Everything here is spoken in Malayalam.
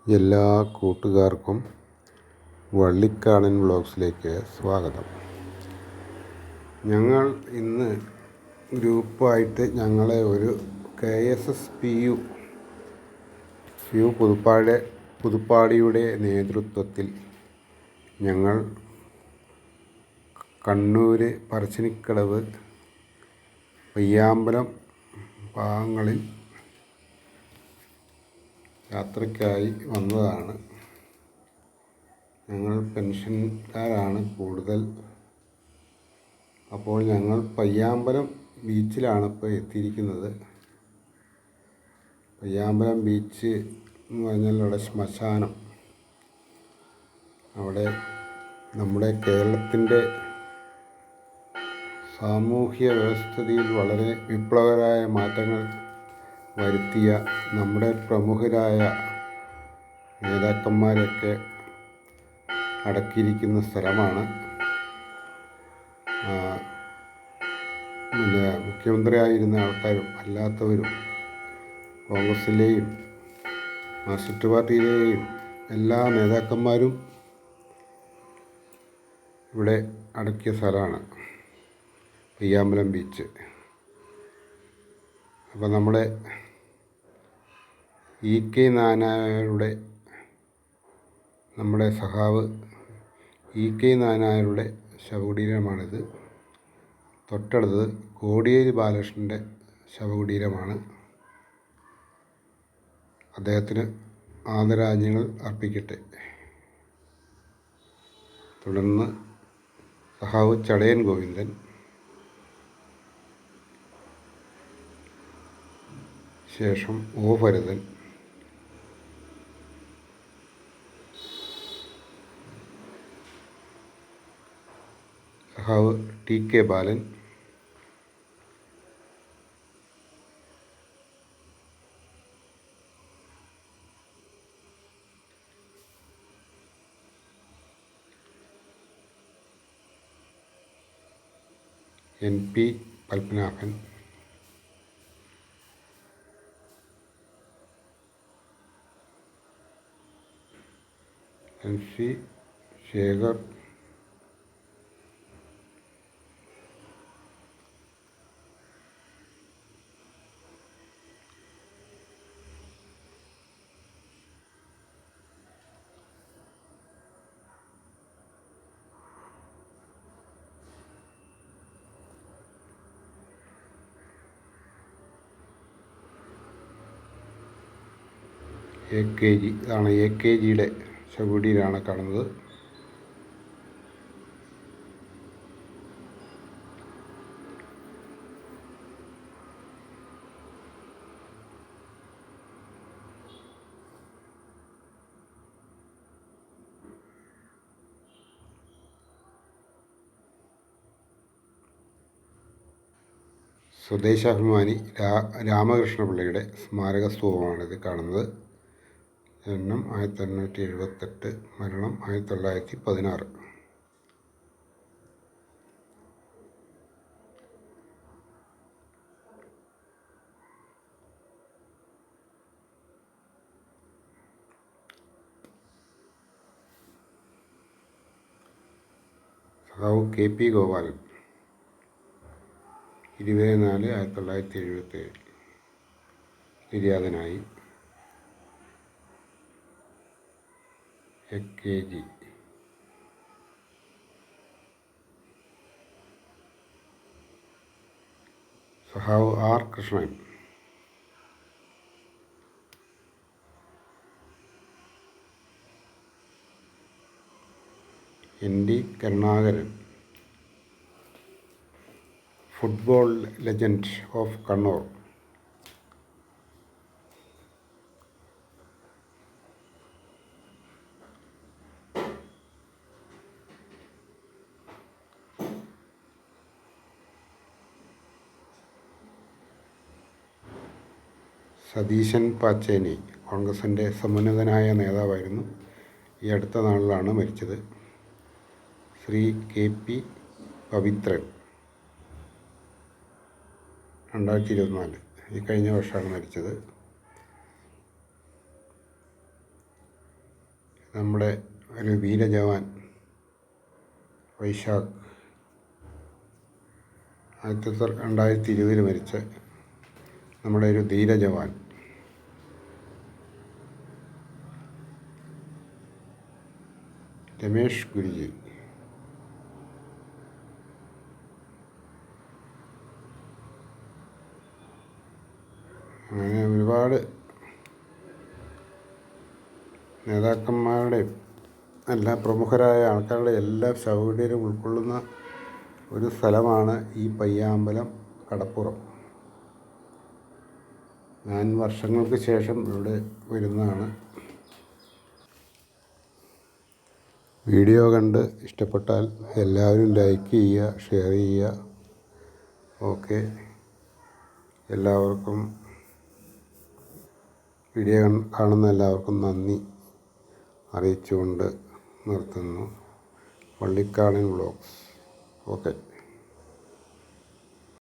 എല്ലാ കൂട്ടുകാർക്കും വള്ളിക്കാടൻ വ്ളോഗ്സിലേക്ക് സ്വാഗതം. ഞങ്ങൾ ഇന്ന് ഗ്രൂപ്പായിട്ട് ഞങ്ങളെ ഒരു KSSPU പുതുപ്പാടിയുടെ നേതൃത്വത്തിൽ ഞങ്ങൾ കണ്ണൂർ പറശ്ശിനിക്കടവ് പയ്യാമ്പലം ഭാഗങ്ങളിൽ യാത്രയ്ക്കായി വന്നതാണ്. ഞങ്ങൾ പെൻഷൻകാരാണ് കൂടുതൽ. അപ്പോൾ ഞങ്ങൾ പയ്യാമ്പലം ബീച്ചിലാണ് ഇപ്പോൾ എത്തിയിരിക്കുന്നത്. പയ്യാമ്പലം ബീച്ച് എന്ന് പറഞ്ഞാൽ അവിടെ ശ്മശാനം, അവിടെ നമ്മുടെ കേരളത്തിൻ്റെ സാമൂഹ്യ വ്യവസ്ഥിതിയിൽ വളരെ വിപ്ലവകരമായ മാറ്റങ്ങൾ വരുത്തിയ നമ്മുടെ പ്രമുഖരായ നേതാക്കന്മാരൊക്കെ അടക്കിയിരിക്കുന്ന സ്ഥലമാണ്. മുഖ്യമന്ത്രിയായിരുന്ന ആൾക്കാരും അല്ലാത്തവരും കോൺഗ്രസിലെയും മാർക്സിസ്റ്റ് പാർട്ടിയിലെയും എല്ലാ നേതാക്കന്മാരും ഇവിടെ അടക്കിയ സ്ഥലമാണ് പയ്യാമ്പലം ബീച്ച്. അപ്പോൾ നമ്മുടെ EK നായനാരുടെ, നമ്മുടെ സഖാവ് EK നായനാരുടെ ശവകുടീരമാണിത്. തൊട്ടടുത്തത് കോടിയേരി ബാലകൃഷ്ണൻ്റെ ശവകുടീരമാണ്. അദ്ദേഹത്തിന് ആദരാഞ്ജലികൾ അർപ്പിക്കട്ടെ. തുടർന്ന് സഖാവ് ചടയൻ ഗോവിന്ദൻ, ശേഷം O ഭരതൻ, സഖാവ് TK ബാലൻ, NP Padmanabhan, NC Shekhar, AKG. ഇതാണ് AKGയുടെ ശവകുടീരമാണ് കാണുന്നത്. സ്വദേശാഭിമാനി രാമകൃഷ്ണപിള്ളയുടെ സ്മാരക സ്തൂപമാണിത് കാണുന്നത്. ജനനം 1878, മരണം 1916. സഖാവ് KP ഗോപാലൻ, 24/1977 നിര്യാതനായി. AKG. സഖാവ് R Krishnan, ND Karunakaran, football legend of Kannur. Satheesan Pacheni, കോൺഗ്രസിൻ്റെ സമുന്നതനായ നേതാവായിരുന്നു. ഈ അടുത്ത നാളിലാണ് മരിച്ചത്. ശ്രീ KP പവിത്രൻ, 2024, ഈ കഴിഞ്ഞ വർഷമാണ് മരിച്ചത്. നമ്മുടെ ഒരു വീരജവാൻ വൈശാഖ് 2020 മരിച്ച നമ്മുടെ ഒരു ധീരജവാൻ രമേഷ് ഗുരുജി. അങ്ങനെ ഒരുപാട് നേതാക്കന്മാരുടെയും എല്ലാ പ്രമുഖരായ ആൾക്കാരുടെ എല്ലാ സൗകര്യവും ഉൾക്കൊള്ളുന്ന ഒരു സ്ഥലമാണ് ഈ പയ്യാമ്പലം കടപ്പുറം. ഞാൻ വർഷങ്ങൾക്ക് ശേഷം ഇവിടെ വരുന്നതാണ്. വീഡിയോ കണ്ട് ഇഷ്ടപ്പെട്ടാൽ എല്ലാവരും ലൈക്ക് ചെയ്യുക, ഷെയർ ചെയ്യുക. ഓക്കെ, എല്ലാവർക്കും വീഡിയോ കാണുന്ന എല്ലാവർക്കും നന്ദി അറിയിച്ചുകൊണ്ട് നിർത്തുന്നു. വള്ളിക്കാടൻ വ്ളോഗ്സ്. ഓക്കെ.